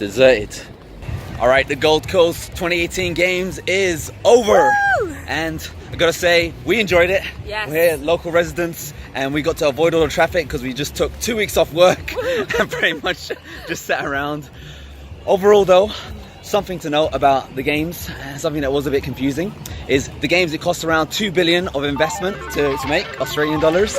deserted. All right, the Gold Coast 2018 Games is over. Woo! And I gotta say, we enjoyed it. Yes. We're local residents and we got to avoid all the traffic because we just took 2 weeks off work and pretty much just sat around. Overall though, something to note about the games, something that was a bit confusing, is the games, it costs around 2 billion of investment to make Australian dollars.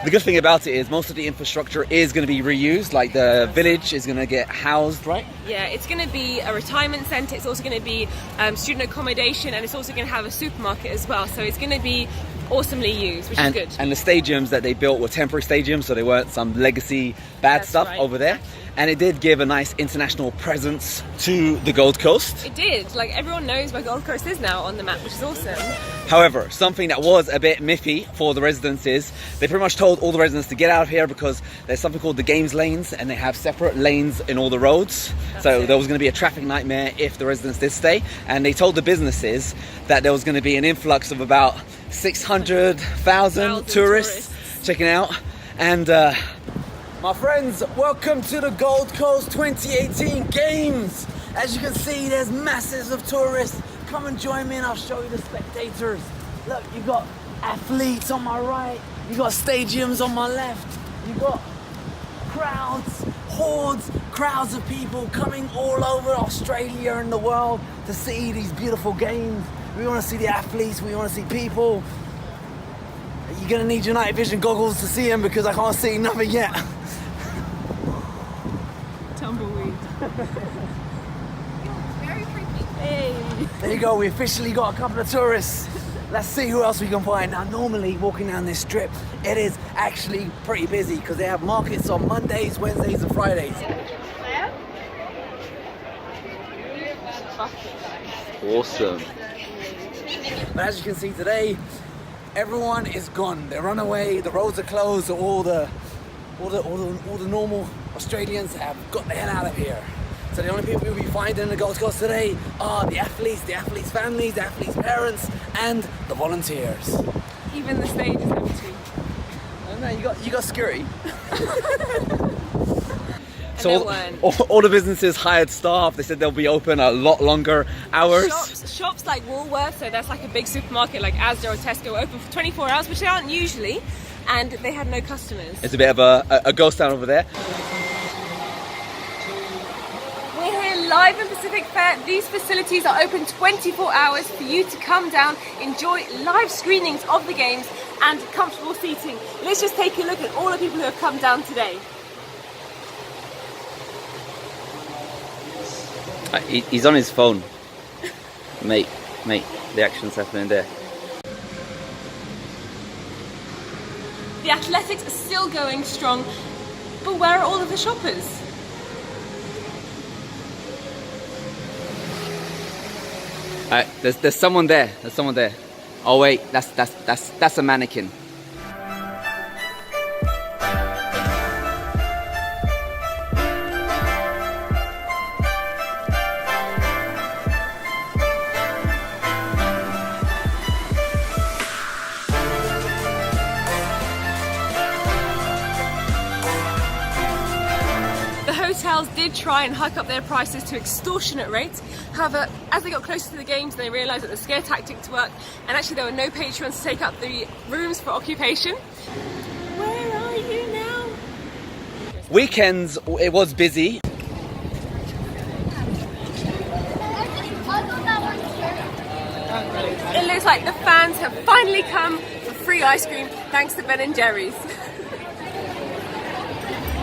The good thing about it is most of the infrastructure is going to be reused, like the village is going to get housed, right? Yeah, it's going to be a retirement centre, it's also going to be student accommodation, and it's also going to have a supermarket as well. So it's going to be awesomely used, which is good. And the stadiums that they built were temporary stadiums, so they weren't some legacy bad stuff over there. And it did give a nice international presence to the Gold Coast. It did. Like, everyone knows where Gold Coast is now on the map, which is awesome. However, something that was a bit miffy for the residents is they pretty much told all the residents to get out of here because there's something called the games lanes and they have separate lanes in all the roads. So there was going to be a traffic nightmare if the residents did stay. And they told the businesses that there was going to be an influx of about 600,000 tourists checking out. And my friends, welcome to the Gold Coast 2018 Games. As you can see, there's masses of tourists. Come and join me and I'll show you the spectators. Look, you've got athletes on my right, you've got stadiums on my left, you've got crowds, hordes, crowds of people coming all over Australia and the world to see these beautiful games. We want to see the athletes, we want to see people. You're going to need your night vision goggles to see them because I can't see nothing yet. Tumbleweed. Very creepy. Hey. There you go, we officially got a couple of tourists. Let's see who else we can find. Now, normally walking down this strip, it is actually pretty busy because they have markets on Mondays, Wednesdays and Fridays. Awesome. But as you can see today, everyone is gone. They run away, the roads are closed, so all the normal Australians have got the hell out of here. So the only people we'll be finding in the Gold Coast today are the athletes families, the athletes' parents, and the volunteers. Even the stage is empty. Oh no, you got scary. So all the businesses hired staff. They said they'll be open a lot longer hours. Shops like Woolworths, so that's like a big supermarket like Asda or Tesco, open for 24 hours, which they aren't usually, and they had no customers. It's a bit of a ghost town over there. We're here live in Pacific Fair. These facilities are open 24 hours for you to come down, enjoy live screenings of the games and comfortable seating. Let's just take a look at all the people who have come down today. He's on his phone. Mate, the action's happening there. The athletics are still going strong, but where are all of the shoppers? There's someone there. There's someone there. Oh wait, that's a mannequin. Hotels did try and hike up their prices to extortionate rates. However, as they got closer to the games, they realised that the scare tactics worked, and actually there were no patrons to take up the rooms for occupation. Where are you now? Weekends, it was busy. It looks like the fans have finally come for free ice cream thanks to Ben & Jerry's.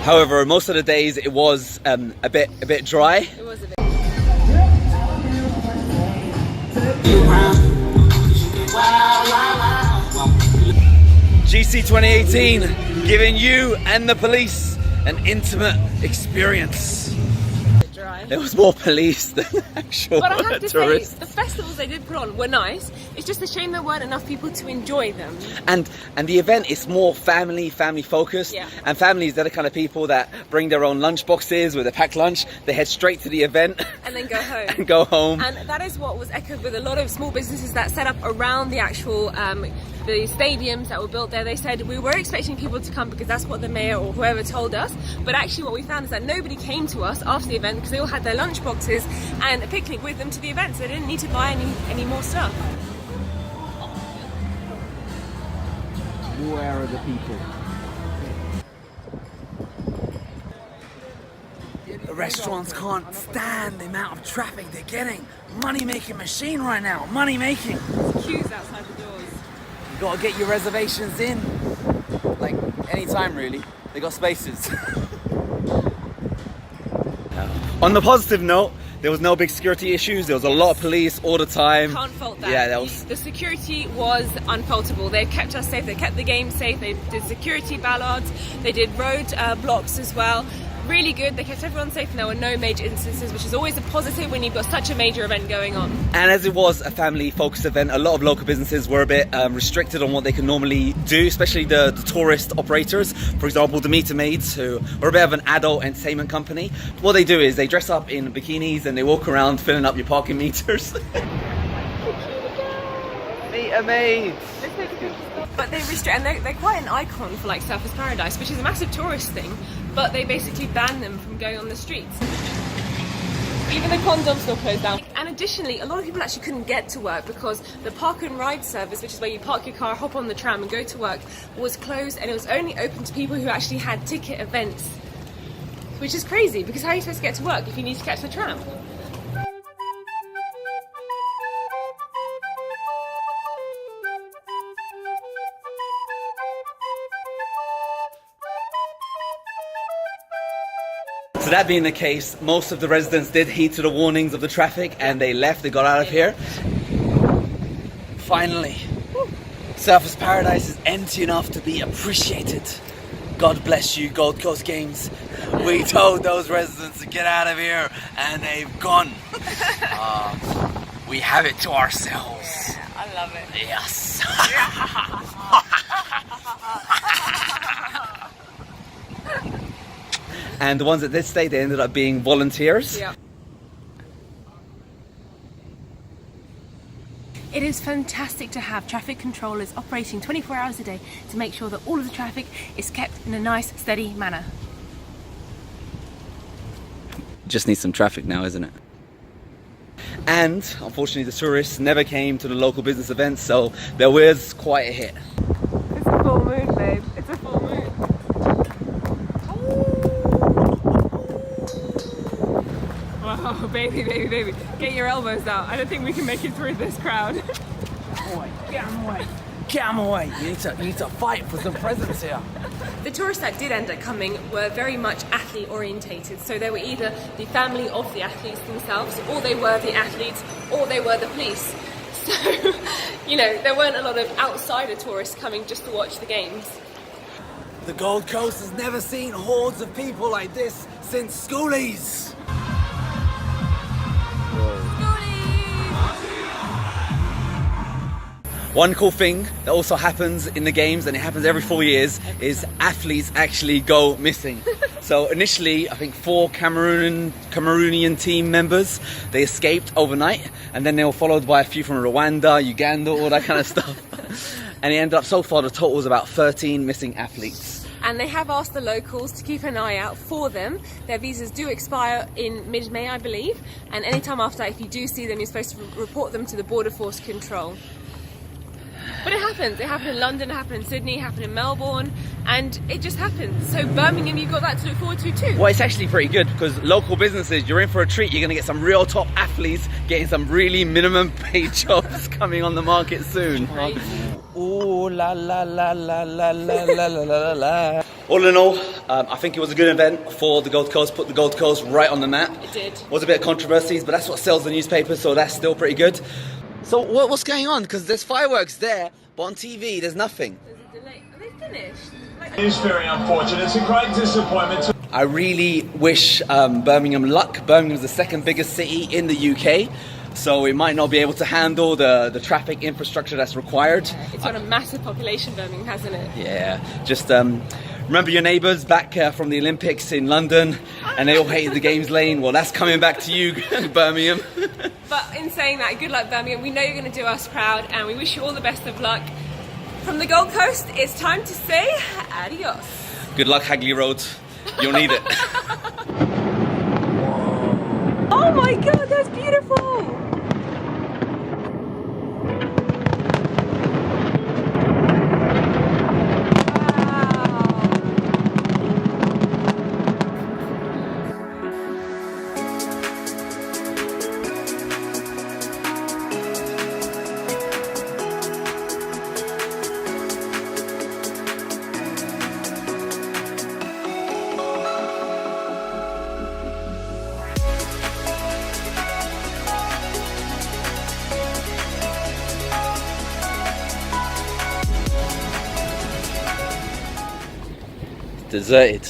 However, most of the days it was a bit dry. It was a bit. GC2018, giving you and the police an intimate experience. Dry. There was more police than actual But I have to tourists. say, the festivals they did put on were nice. It's just a shame there weren't enough people to enjoy them. And the event is more family focused. Yeah. And families, they're the kind of people that bring their own lunch boxes with a packed lunch. They head straight to the event And then go home. and go home. And that is what was echoed with a lot of small businesses that set up around the actual the stadiums that were built there. They said we were expecting people to come because that's what the mayor or whoever told us, but actually what we found is that nobody came to us after the event because they all had had their lunch boxes and a picnic with them to the event, so they didn't need to buy any more stuff. Where are the people? The restaurants can't stand the amount of traffic they're getting. Money-making machine right now. Money-making. Queues outside the doors. You gotta get your reservations in. Like, anytime really. They got spaces. On the positive note, there was no big security issues. There was a lot of police all the time. Can't fault that. Yeah, The security was unfaultable. They kept us safe. They kept the game safe. They did security ballards. They did road blocks as well. Really good. They kept everyone safe and there were no major instances, which is always a positive when you've got such a major event going on. And as it was a family-focused event, a lot of local businesses were a bit restricted on what they can normally do, especially the tourist operators. For example, the Meter Maids, who are a bit of an adult entertainment company. What they do is they dress up in bikinis and they walk around filling up your parking meters. Meter Maids! But they restrict, and they're quite an icon for like Surfers Paradise, which is a massive tourist thing, but they basically ban them from going on the streets. Even the condom still closed down. And additionally, a lot of people actually couldn't get to work because the park and ride service, which is where you park your car, hop on the tram and go to work, was closed, and it was only open to people who actually had ticket events. Which is crazy, because how are you supposed to get to work if you need to catch the tram? So that being the case, most of the residents did heed to the warnings of the traffic and they left, they got out of here. Finally, Surfers Paradise is empty enough to be appreciated. God bless you, Gold Coast Games. We told those residents to get out of here and they've gone. We have it to ourselves. Yeah, I love it. Yes. And the ones that did stay, they ended up being volunteers. Yeah. It is fantastic to have traffic controllers operating 24 hours a day to make sure that all of the traffic is kept in a nice, steady manner. Just needs some traffic now, isn't it? And unfortunately the tourists never came to the local business events, so there was quite a hit. It's a full moon, babe. It's a full moon. Wow, baby, baby, baby. Get your elbows out. I don't think we can make it through this crowd. Get him away. Get him away. You need to fight for some presents here. The tourists that did end up coming were very much athlete orientated, so they were either the family of the athletes themselves, or they were the athletes, or they were the police. So, you know, there weren't a lot of outsider tourists coming just to watch the games. The Gold Coast has never seen hordes of people like this since schoolies. One cool thing that also happens in the games, and it happens every 4 years, is athletes actually go missing. So initially, I think 4 Cameroonian team members, they escaped overnight, and then they were followed by a few from Rwanda, Uganda, all that kind of stuff. And it ended up, so far, the total was about 13 missing athletes. And they have asked the locals to keep an eye out for them. Their visas do expire in mid-May, I believe, and anytime after that, if you do see them, you're supposed to report them to the Border Force Control. But it happens. It happened in London, it happened in Sydney, it happened in Melbourne, and it just happens. So Birmingham, you've got that to look forward to too. Well, it's actually pretty good because local businesses, you're in for a treat. You're going to get some real top athletes getting some really minimum paid jobs coming on the market soon. Ooh, la la la la la la la la la. All in all, I think it was a good event for the Gold Coast. Put the Gold Coast right on the map. It did. Was a bit of controversies, but that's what sells the newspaper, so that's still pretty good. So what's going on? Because there's fireworks there, but on TV there's nothing. There's a delay. Are they finished? It is very unfortunate. It's a great disappointment. I really wish Birmingham luck. Birmingham's the second biggest city in the UK, so it might not be able to handle the traffic infrastructure that's required. It's got a massive population, Birmingham, hasn't it? Yeah, just remember your neighbours back from the Olympics in London, and they all hated the games lane. Well, that's coming back to you, Birmingham. But in saying that, good luck, Birmingham. We know you're going to do us proud, and we wish you all the best of luck. From the Gold Coast, it's time to say adios. Good luck, Hagley Road. You'll need it. Oh my god, that's beautiful! Deserted.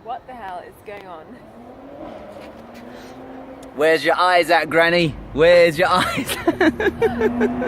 What the hell is going on? Where's your eyes at, Granny? Where's your eyes?